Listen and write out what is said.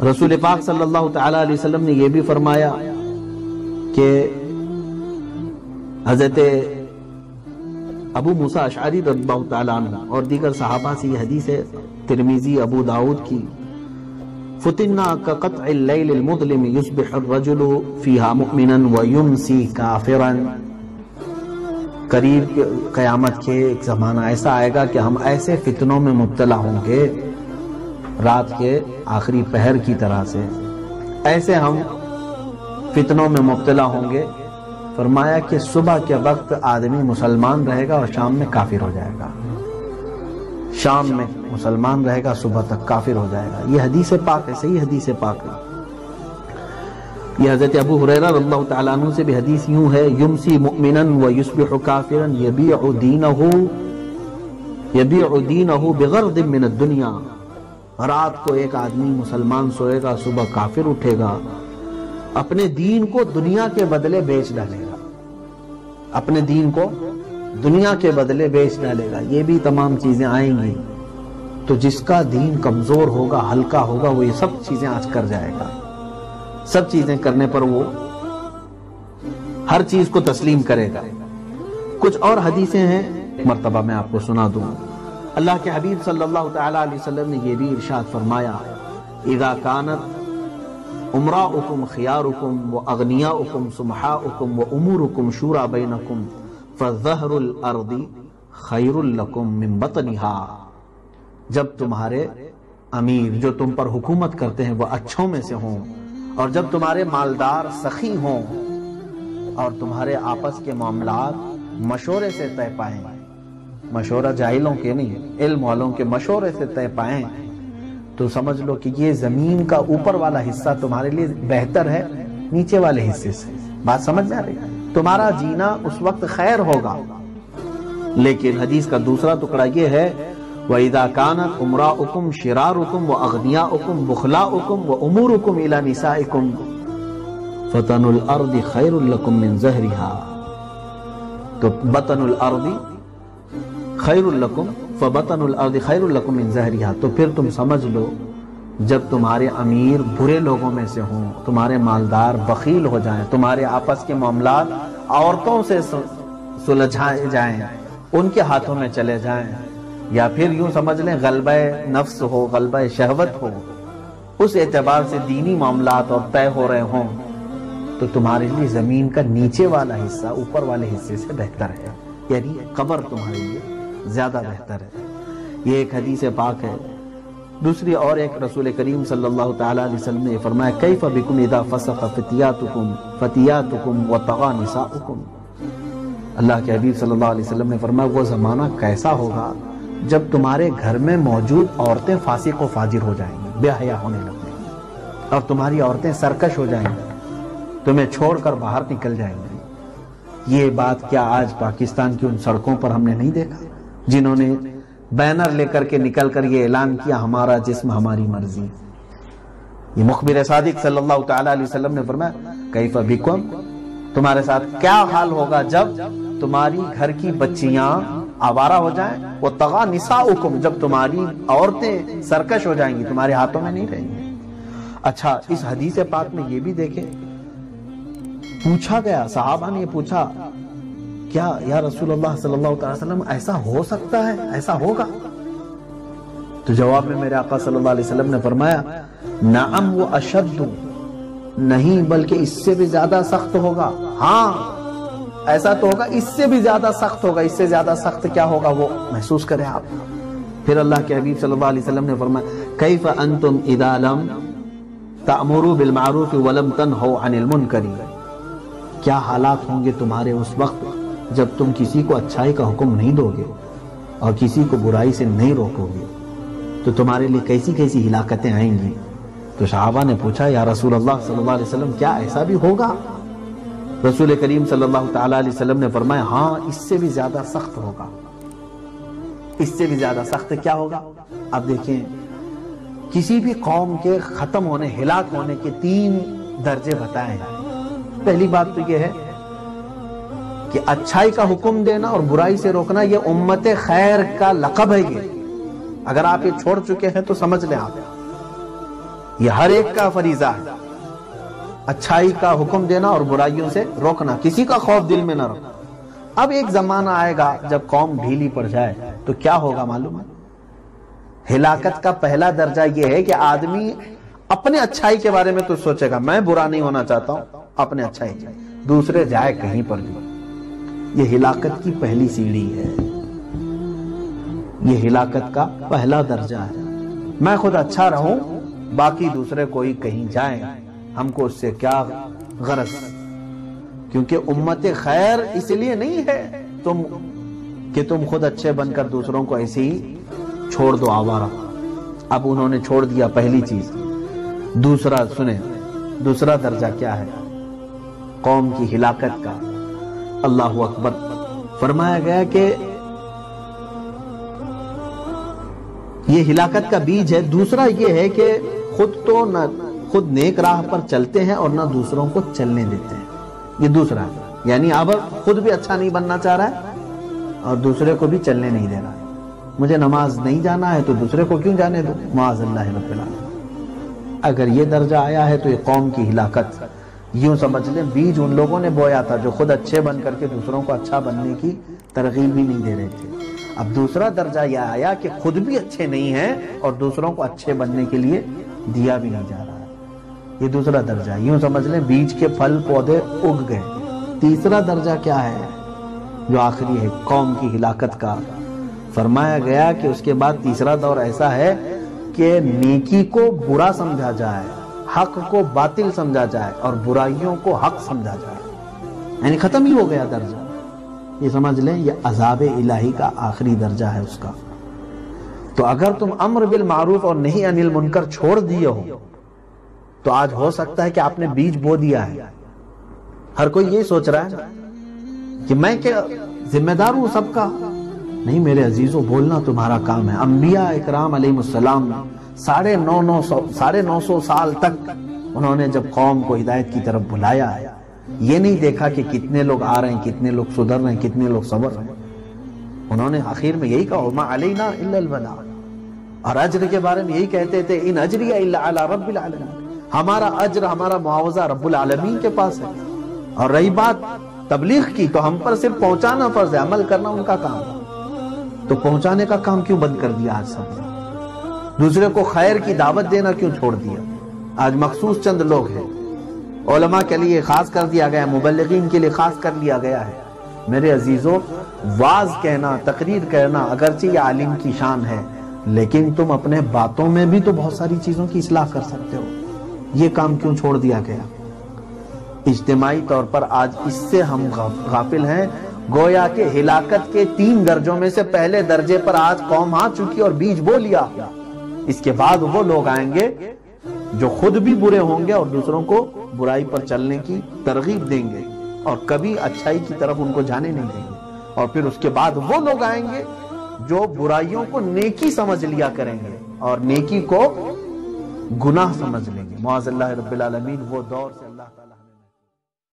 رسول پاک صلی اللہ تعالی علیہ وسلم نے یہ بھی فرمایا کہ حضرت ابو موسیٰ اشعری رضی اللہ تعالیٰ عنہ اور دیگر صحابہ سے یہ حدیث ہے ترمذی ابو داؤد کی، فتنا كقطع اللیل المظلم یصبح الرجل فیہا مؤمنا ویمسی کافرا، قریب قیامت کے ایک زمانہ ایسا آئے گا کہ ہم ایسے فتنوں میں مبتلا ہوں گے رات کے آخری پہر کی طرح سے، ایسے ہم فتنوں میں مبتلا ہوں گے، فرمایا کہ صبح کے وقت آدمی مسلمان رہے گا اور شام میں کافر ہو جائے گا، شام میں مسلمان رہے گا صبح تک کافر ہو جائے گا۔ یہ حدیث پاک ہے، صحیح حدیث پاک ہے۔ یہ حضرت ابو ہریرہ رضی اللہ تعالیٰ عنہ سے بھی حدیث یوں ہے، یمسی مؤمنا ویصبح کافرا یبیع دینہ بغرض من الدنیا، رات کو ایک آدمی مسلمان سوئے گا، صبح کافر اٹھے گا، اپنے دین کو دنیا کے بدلے بیچ ڈالے گا، اپنے دین کو دنیا کے بدلے بیچ ڈالے گا۔ یہ بھی تمام چیزیں آئیں گی، تو جس کا دین کمزور ہوگا، ہلکا ہوگا، وہ یہ سب چیزیں آج کر جائے گا، سب چیزیں کرنے پر وہ ہر چیز کو تسلیم کرے گا۔ کچھ اور حدیثیں ہیں، مرتبہ میں آپ کو سنا دوں۔ اللہ کے حبیب صلی اللہ تعالیٰ علیہ وسلم نے یہ بھی ارشاد فرمایا، اذا کانت امراؤکم خیارکم واغنیاؤکم سمحاؤکم وامورکم شورا بینکم فظہر الارض خیر لکم من بطنہا، جب تمہارے امیر جو تم پر حکومت کرتے ہیں وہ اچھوں میں سے ہوں، اور جب تمہارے مالدار سخی ہوں، اور تمہارے آپس کے معاملات مشورے سے طے پائیں، مشورہ جاہلوں کے نہیں، علم والوں کے مشورے سے طے پائیں، تو سمجھ لو کہ یہ زمین کا اوپر والا حصہ تمہارے لیے بہتر ہے نیچے والے حصے سے۔ بات سمجھ میں آ رہی ہے؟ تمہارا جینا اس وقت خیر ہوگا۔ لیکن حدیث کا دوسرا ٹکڑا یہ ہے، وَإِذَا كَانَتْ أُمْرَاؤُكُمْ شِرَارُكُمْ وَأَغْنِيَاؤُكُمْ بُخْلَاؤُكُمْ وَأُمُورُكُمْ إِلَى نِسَائِكُمْ فَطَنُ الْأَرْضِ خَيْرٌ لَكُمْ مِنْ زَهْرِهَا، تو بطن الارض خیر لکم فبطن الارض خیر لکم من زہرها، تو پھر تم سمجھ لو جب تمہارے امیر برے لوگوں میں سے ہوں، تمہارے مالدار بخیل ہو جائیں، تمہارے آپس کے معاملات عورتوں سے سلجھائے جائیں، ان کے ہاتھوں میں چلے جائیں، یا پھر یوں سمجھ لیں غلبہ نفس ہو، غلبہ شہوت ہو، اس اعتبار سے دینی معاملات اور طے ہو رہے ہوں، تو تمہارے لیے زمین کا نیچے والا حصہ اوپر والے حصے سے بہتر ہے، یعنی قبر تمہارے لیے زیادہ بہتر ہے۔ یہ ایک حدیث پاک ہے۔ دوسری اور ایک رسول کریم صلی اللہ تعالیٰ علیہ وسلم نے فرمایا، کیف بکم اذا فسق فتیاتکم وطغى نساؤکم، اللہ کے حبیب صلی اللہ علیہ وسلم نے فرمایا وہ زمانہ کیسا ہوگا جب تمہارے گھر میں موجود عورتیں فاسق و فاجر ہو جائیں گی، بے حیا ہونے لگیں گی، اور تمہاری عورتیں سرکش ہو جائیں گی، تمہیں چھوڑ کر باہر نکل جائیں گی۔ یہ بات کیا آج پاکستان کی ان سڑکوں پر ہم نے نہیں دیکھا جنہوں نے بینر لے کر کے نکل کر یہ اعلان کیا، ہمارا جسم ہماری مرضی؟ یہ مخبر صادق صلی اللہ تعالیٰ علیہ وسلم نے فرمایا، کیف بکم، تمہارے ساتھ کیا حال ہوگا جب تمہاری گھر کی بچیاں آوارہ ہو جائیں، وطغى نساؤکم، جب تمہاری عورتیں سرکش ہو جائیں گی، تمہارے ہاتھوں میں نہیں رہیں گی۔ اچھا، اس حدیث پاک میں یہ بھی دیکھیں، پوچھا گیا، صحابہ نے یہ پوچھا، کیا یا رسول اللہ صلی اللہ علیہ وسلم ایسا ہو سکتا ہے، ایسا ہوگا؟ تو جواب میں میرے آقا صلی اللہ علیہ وسلم نے فرمایا، نعم و اشد، نہیں بلکہ اس سے بھی زیادہ سخت ہوگا۔ ہاں ایسا تو ہوگا، اس سے بھی زیادہ سخت ہوگا۔ اس سے زیادہ سخت کیا ہوگا وہ محسوس کریں آپ۔ پھر اللہ کے حبیب صلی اللہ علیہ وسلم نے فرمایا، کیف انتم اذا لم تأمروا بالمعروف ولم تنہوا عن المنکر، کیا حالات ہوں گے تمہارے اس وقت جب تم کسی کو اچھائی کا حکم نہیں دو گے اور کسی کو برائی سے نہیں روکو گے، تو تمہارے لیے کیسی کیسی ہلاکتیں آئیں گی۔ تو صحابہ نے پوچھا، یا رسول اللہ صلی اللہ علیہ وسلم کیا ایسا بھی ہوگا؟ رسول کریم صلی اللہ تعالیٰ علیہ وسلم نے فرمایا، ہاں اس سے بھی زیادہ سخت ہوگا۔ اس سے بھی زیادہ سخت کیا ہوگا؟ اب دیکھیں، کسی بھی قوم کے ختم ہونے، ہلاک ہونے کے 3 درجے بتائے ہیں۔ پہلی بات تو یہ ہے کہ اچھائی کا حکم دینا اور برائی سے روکنا، یہ امت خیر کا لقب ہے۔ یہ اگر آپ یہ چھوڑ چکے ہیں تو سمجھ لیں آپ یہ ہر ایک کا فریضہ ہے، اچھائی کا حکم دینا اور برائیوں سے روکنا، کسی کا خوف دل میں نہ رکھنا۔ اب ایک زمانہ آئے گا جب قوم ڈھیلی پڑ جائے تو کیا ہوگا معلوم ہے؟ ہلاکت کا پہلا درجہ یہ ہے کہ آدمی اپنے اچھائی کے بارے میں تو سوچے گا، میں برا نہیں ہونا چاہتا ہوں، اپنے اچھائی چاہیے، دوسرے جائے کہیں پر بھی۔ یہ ہلاکت کی پہلی سیڑھی ہے، یہ ہلاکت کا پہلا درجہ ہے۔ میں خود اچھا رہوں، باقی دوسرے کوئی کہیں جائیں، ہم کو اس سے کیا غرض؟ کیونکہ امت خیر اس لیے نہیں ہے کہ تم خود اچھے بن کر دوسروں کو ایسے ہی چھوڑ دو آوارہ۔ اب انہوں نے چھوڑ دیا پہلی چیز۔ دوسرا سنیں، دوسرا درجہ کیا ہے قوم کی ہلاکت کا؟ اللہ اکبر، فرمایا گیا کہ یہ ہلاکت کا بیج ہے۔ دوسرا یہ ہے کہ خود نیک راہ پر چلتے ہیں اور نہ دوسروں کو چلنے دیتے ہیں۔ یہ دوسرا ہے، یعنی اب خود بھی اچھا نہیں بننا چاہ رہا ہے اور دوسرے کو بھی چلنے نہیں دے رہا ہے۔ مجھے نماز نہیں جانا ہے تو دوسرے کو کیوں جانے دو؟ معاذ اللہ رب العالمین۔ اگر یہ درجہ آیا ہے تو یہ قوم کی ہلاکت، یوں سمجھ لیں بیج ان لوگوں نے بویا تھا جو خود اچھے بن کر کے دوسروں کو اچھا بننے کی ترغیب بھی نہیں دے رہے تھے۔ اب دوسرا درجہ یہ آیا کہ خود بھی اچھے نہیں ہیں اور دوسروں کو اچھے بننے کے لیے دیا بھی نہیں جا رہا ہے۔ یہ دوسرا درجہ، یوں سمجھ لیں بیج کے پھل پودے اگ گئے۔ تیسرا درجہ کیا ہے جو آخری ہے قوم کی ہلاکت کا؟ فرمایا گیا کہ اس کے بعد تیسرا دور ایسا ہے کہ نیکی کو برا سمجھا جائے، حق کو باطل سمجھا جائے اور برائیوں کو حق سمجھا جائے، یعنی ختم ہی ہو گیا درجہ۔ یہ سمجھ لیں یہ عذاب الہی کا آخری درجہ ہے اس کا۔ تو اگر تم امر بالمعروف اور نہی عن المنکر چھوڑ دیے ہو تو آج ہو سکتا ہے کہ آپ نے بیج بو دیا ہے۔ ہر کوئی یہ سوچ رہا ہے کہ میں کیا ذمہ دار ہوں سب کا؟ نہیں میرے عزیزوں، بولنا تمہارا کام ہے۔ انبیاء اکرام علیہ السلام نے 950 سال تک انہوں نے جب قوم کو ہدایت کی طرف بلایا ہے، یہ نہیں دیکھا کہ کتنے لوگ آ رہے ہیں، کتنے لوگ سدھر رہے ہیں، کتنے لوگ صبر رہے ہیں۔ انہوں نے آخر میں یہی کہا وَمَا عَلَيْنَا إِلَّا الْبَلَاغُ، اور اجر کے بارے میں یہی کہتے تھے ان اجریہ الا علی رب العالمین، ہمارا اجر، ہمارا معاوضہ رب العالمین کے پاس ہے۔ اور رہی بات تبلیغ کی تو ہم پر صرف پہنچانا فرض ہے، عمل کرنا ان کا کام ہے۔ تو پہنچانے کا کام کیوں بند کر دیا آج سب نے؟ دوسرے کو خیر کی دعوت دینا کیوں چھوڑ دیا؟ آج مخصوص چند لوگ ہیں، علماء کے لیے خاص کر دیا گیا، مبلغین کے لیے خاص کر لیا گیا ہے۔ میرے عزیزوں، واعظ کہنا، تقریر کرنا اگرچہ یہ عالم کی شان ہے، لیکن تم اپنے باتوں میں بھی تو بہت ساری چیزوں کی اصلاح کر سکتے ہو۔ یہ کام کیوں چھوڑ دیا گیا؟ اجتماعی طور پر آج اس سے ہم غافل ہیں، گویا کہ ہلاکت کے 3 درجوں میں سے پہلے درجے پر آج قوم آ چکی اور بیج بو لیا۔ اس کے بعد وہ لوگ آئیں گے جو خود بھی برے ہوں گے اور دوسروں کو برائی پر چلنے کی ترغیب دیں گے اور کبھی اچھائی کی طرف ان کو جانے نہیں دیں گے۔ اور پھر اس کے بعد وہ لوگ آئیں گے جو برائیوں کو نیکی سمجھ لیا کریں گے اور نیکی کو گناہ سمجھ لیں گے۔ معاذ اللہ رب العالمین، وہ دور سے